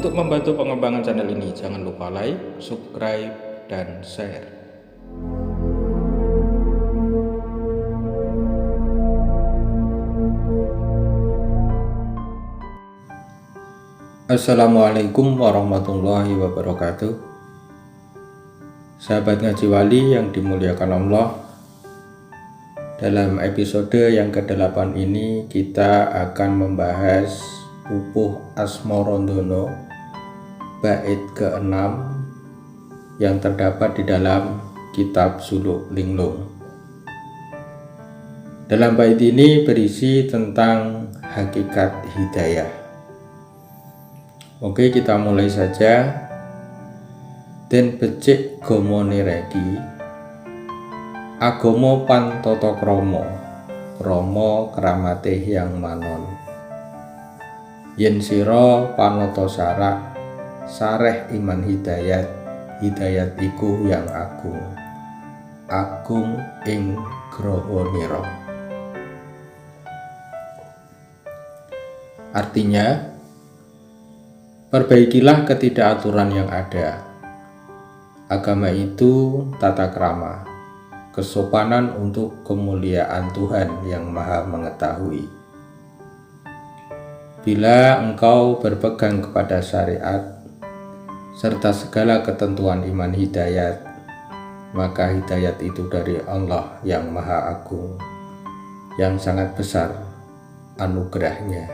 Untuk membantu pengembangan channel ini, jangan lupa like, subscribe, dan share. Assalamualaikum warahmatullahi wabarakatuh. Sahabat Ngaji Wali yang dimuliakan Allah, dalam episode yang ke-8 ini kita akan membahas Pupuh Asmarandono bait ke-6 yang terdapat di dalam kitab Suluk Linglung. Dalam bait ini berisi tentang hakikat hidayah. Oke, kita mulai saja. Den becik gomone reki agomo pantata krama krama kramate yang manon. Yen sira panata sarak sareh iman hidayat, hidayat iku yang agung ing grahanira. Artinya, perbaikilah ketidakaturan yang ada. Agama itu tata krama, kesopanan untuk kemuliaan Tuhan yang Maha Mengetahui. Bila engkau berpegang kepada syariat serta segala ketentuan iman hidayat, maka hidayat itu dari Allah yang Maha Agung, yang sangat besar anugerahnya.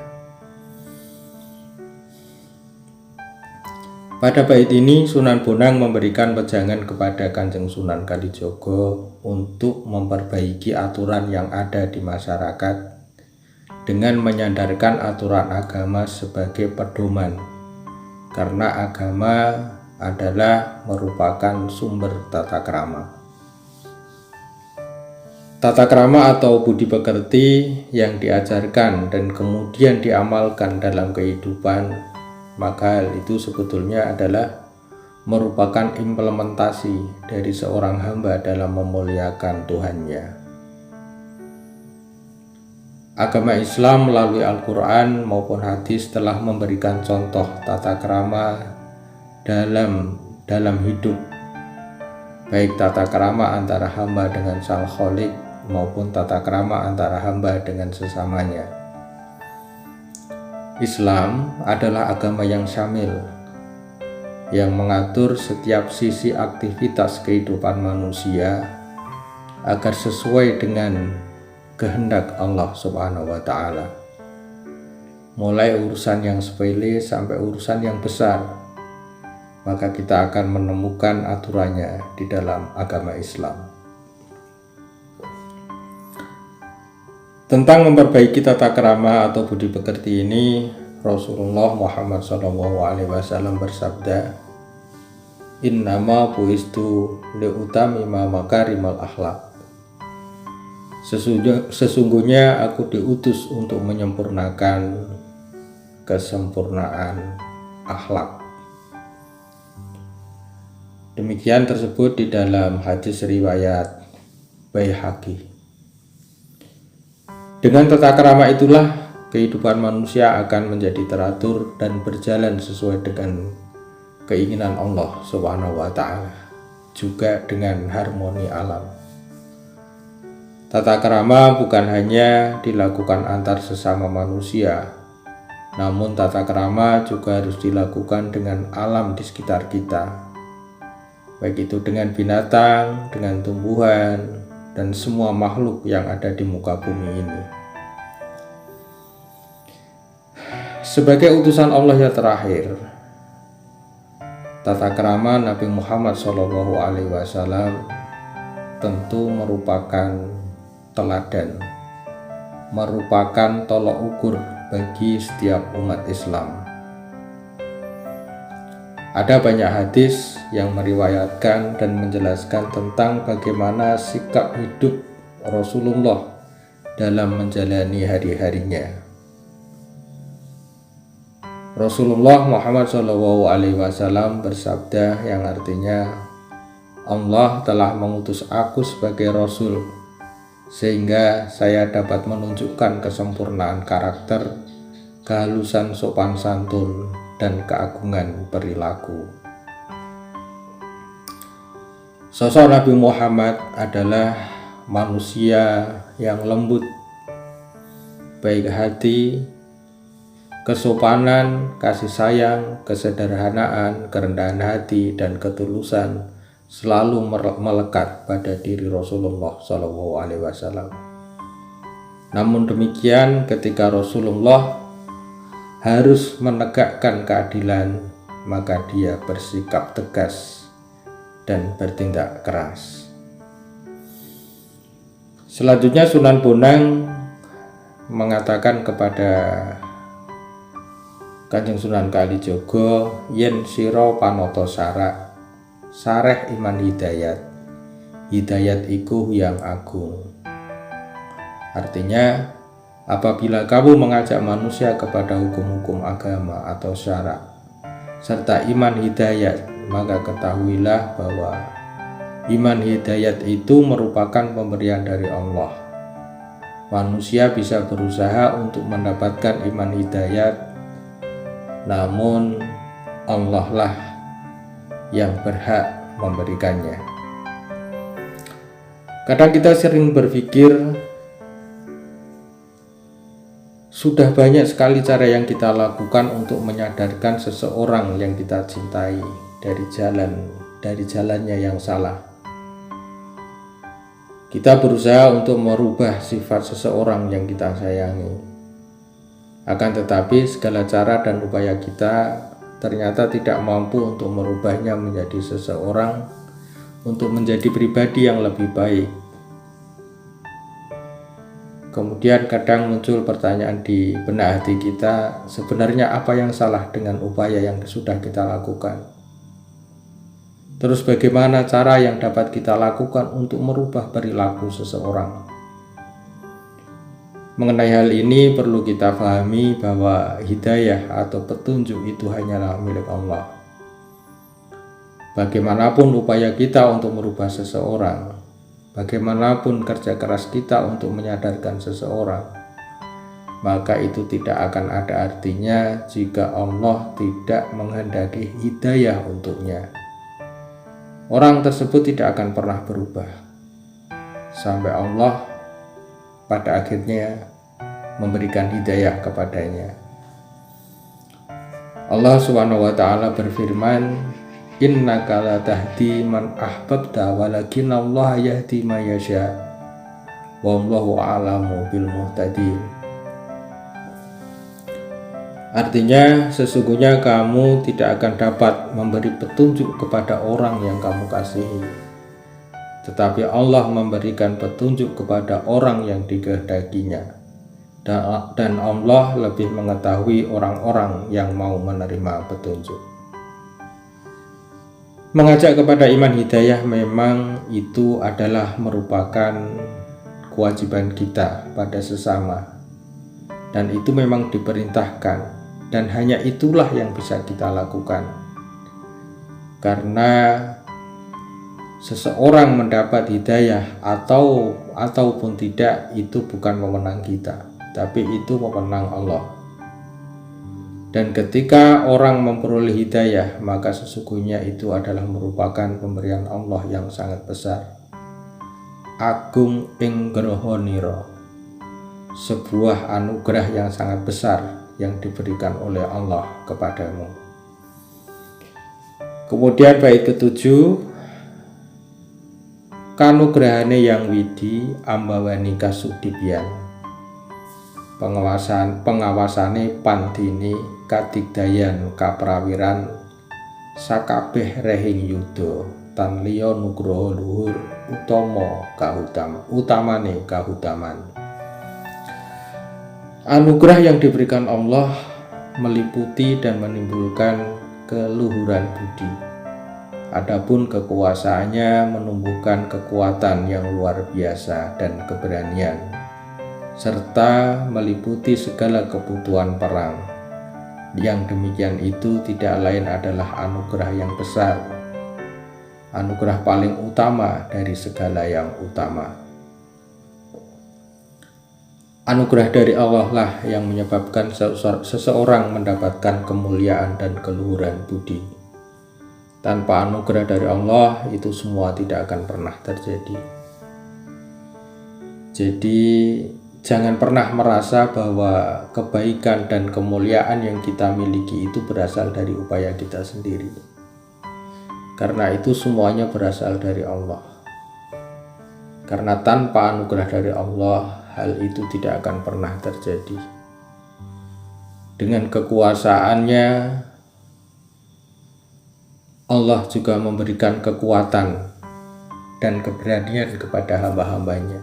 Pada bait ini Sunan Bonang memberikan wejangan kepada Kanjeng Sunan Kalijaga untuk memperbaiki aturan yang ada di masyarakat dengan menyandarkan aturan agama sebagai pedoman, karena agama adalah merupakan sumber tata krama. Tata krama atau budi pekerti yang diajarkan dan kemudian diamalkan dalam kehidupan, maka hal itu sebetulnya adalah merupakan implementasi dari seorang hamba dalam memuliakan Tuhannya. Agama Islam melalui Al-Quran maupun hadis telah memberikan contoh tata krama dalam hidup, baik tata krama antara hamba dengan Sang Khalik maupun tata krama antara hamba dengan sesamanya. Islam adalah agama yang syamil, yang mengatur setiap sisi aktivitas kehidupan manusia agar sesuai dengan kehendak Allah Subhanahu wa Ta'ala, mulai urusan yang sepele sampai urusan yang besar, maka kita akan menemukan aturannya di dalam agama Islam. Tentang memperbaiki tata krama atau budi pekerti ini, Rasulullah Muhammad SAW bersabda, "Innama buistu liutamima makarimal akhlak." Sesungguhnya aku diutus untuk menyempurnakan kesempurnaan akhlak. Demikian tersebut di dalam hadis riwayat Baihaqi. Dengan tata krama itulah kehidupan manusia akan menjadi teratur dan berjalan sesuai dengan keinginan Allah Subhanahu wa Ta'ala, juga dengan harmoni alam. Tata krama bukan hanya dilakukan antar sesama manusia, namun tata krama juga harus dilakukan dengan alam di sekitar kita, baik itu dengan binatang, dengan tumbuhan, dan semua makhluk yang ada di muka bumi ini. Sebagai utusan Allah yang terakhir, tata krama Nabi Muhammad SAW tentu merupakan teladan, merupakan tolok ukur bagi setiap umat Islam. Ada banyak hadis yang meriwayatkan dan menjelaskan tentang bagaimana sikap hidup Rasulullah dalam menjalani hari-harinya. Rasulullah Muhammad SAW bersabda yang artinya, Allah telah mengutus aku sebagai Rasul sehingga saya dapat menunjukkan kesempurnaan karakter, kehalusan sopan santun, dan keagungan perilaku. Sosok Nabi Muhammad adalah manusia yang lembut, baik hati, kesopanan, kasih sayang, kesederhanaan, kerendahan hati, dan ketulusan selalu melekat pada diri Rasulullah SAW. Namun demikian, ketika Rasulullah harus menegakkan keadilan, maka dia bersikap tegas dan bertindak keras. Selanjutnya Sunan Bonang mengatakan kepada Kanjeng Sunan Kalijaga, yen sira panoto syarak sareh iman hidayat, hidayat iku yang agung. Artinya, apabila kamu mengajak manusia kepada hukum-hukum agama atau syarak serta iman hidayat, maka ketahuilah bahwa iman hidayat itu merupakan pemberian dari Allah. Manusia bisa berusaha untuk mendapatkan iman hidayat, namun Allah lah yang berhak memberikannya. Kadang kita sering berpikir, sudah banyak sekali cara yang kita lakukan untuk menyadarkan seseorang yang kita cintai dari jalannya yang salah. Kita berusaha untuk merubah sifat seseorang yang kita sayangi. Akan tetapi segala cara dan upaya kita ternyata tidak mampu untuk merubahnya menjadi seseorang, untuk menjadi pribadi yang lebih baik. Kemudian kadang muncul pertanyaan di benak hati kita, sebenarnya apa yang salah dengan upaya yang sudah kita lakukan? Terus bagaimana cara yang dapat kita lakukan untuk merubah perilaku seseorang? Mengenai hal ini perlu kita pahami bahwa hidayah atau petunjuk itu hanyalah milik Allah. Bagaimanapun upaya kita untuk merubah seseorang, bagaimanapun kerja keras kita untuk menyadarkan seseorang, maka itu tidak akan ada artinya jika Allah tidak menghendaki hidayah untuknya. Orang tersebut tidak akan pernah berubah sampai Allah pada akhirnya memberikan hidayah kepadanya. Allah SWT berfirman, innaka la tahdi man ahbabta walakinallaha yahdi man yasha wallahu a'lamu bil muhtadin. Artinya, sesungguhnya kamu tidak akan dapat memberi petunjuk kepada orang yang kamu kasihi, tetapi Allah memberikan petunjuk kepada orang yang dikehendakinya, dan Allah lebih mengetahui orang-orang yang mau menerima petunjuk. Mengajak kepada iman hidayah memang itu adalah merupakan kewajiban kita pada sesama, dan itu memang diperintahkan, dan hanya itulah yang bisa kita lakukan. Karena seseorang mendapat hidayah ataupun tidak, itu bukan wewenang kita, tapi itu wewenang Allah. Dan ketika orang memperoleh hidayah, maka sesungguhnya itu adalah merupakan pemberian Allah yang sangat besar. Agung ing grahonira, sebuah anugerah yang sangat besar yang diberikan oleh Allah kepadamu. Kemudian bait ke-7, kanugrahane yang widi ambawani kasudibyan, pengawasane pandini kadigdayan kaprawiran sakabeh rehing yuda tan liya nugroho luhur utamane kahutaman. Anugerah yang diberikan Allah meliputi dan menimbulkan keluhuran budi. Adapun kekuasaannya menumbuhkan kekuatan yang luar biasa dan keberanian, serta meliputi segala kebutuhan perang. Yang demikian itu tidak lain adalah anugerah yang besar, anugerah paling utama dari segala yang utama. Anugerah dari Allah lah yang menyebabkan seseorang mendapatkan kemuliaan dan keluhuran budi. Tanpa anugerah dari Allah, itu semua tidak akan pernah terjadi. Jadi jangan pernah merasa bahwa kebaikan dan kemuliaan yang kita miliki itu berasal dari upaya kita sendiri. Karena itu semuanya berasal dari Allah. Karena tanpa anugerah dari Allah, hal itu tidak akan pernah terjadi. Dengan kekuasaannya, Allah juga memberikan kekuatan dan keberanian kepada hamba-hambanya.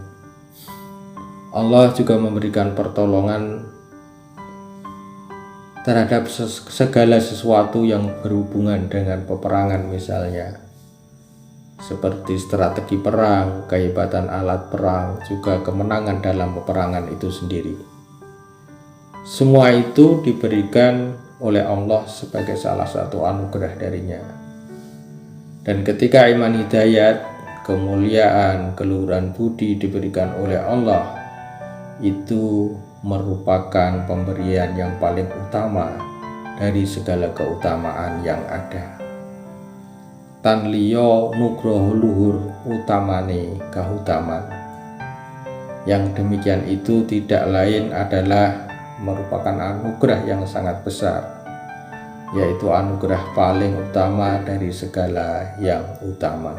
Allah juga memberikan pertolongan terhadap segala sesuatu yang berhubungan dengan peperangan misalnya. Seperti strategi perang, kehebatan alat perang, juga kemenangan dalam peperangan itu sendiri. Semua itu diberikan oleh Allah sebagai salah satu anugerah darinya. Dan ketika iman hidayat, kemuliaan, keluhuran budi diberikan oleh Allah, itu merupakan pemberian yang paling utama dari segala keutamaan yang ada. Tan liya nugroho luhur utamane kahutaman. Yang demikian itu tidak lain adalah merupakan anugerah yang sangat besar, yaitu anugerah paling utama dari segala yang utama.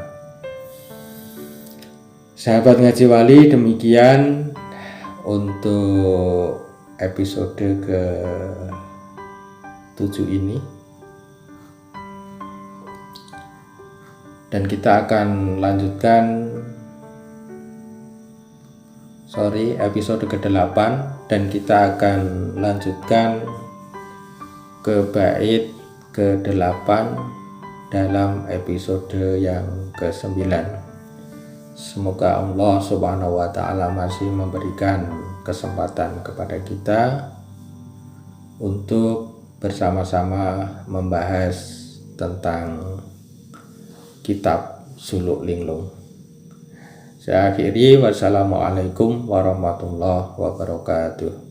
Sahabat Ngaji Wali, demikian untuk episode ke-7 ini. Dan kita akan lanjutkan episode ke-8, dan kita akan lanjutkan ke bait ke-8 dalam episode yang ke-9. Semoga Allah Subhanahu wa ta'ala masih memberikan kesempatan kepada kita untuk bersama-sama membahas tentang kitab Suluk Linglung. Saya akhiri, wassalamualaikum warahmatullahi wabarakatuh.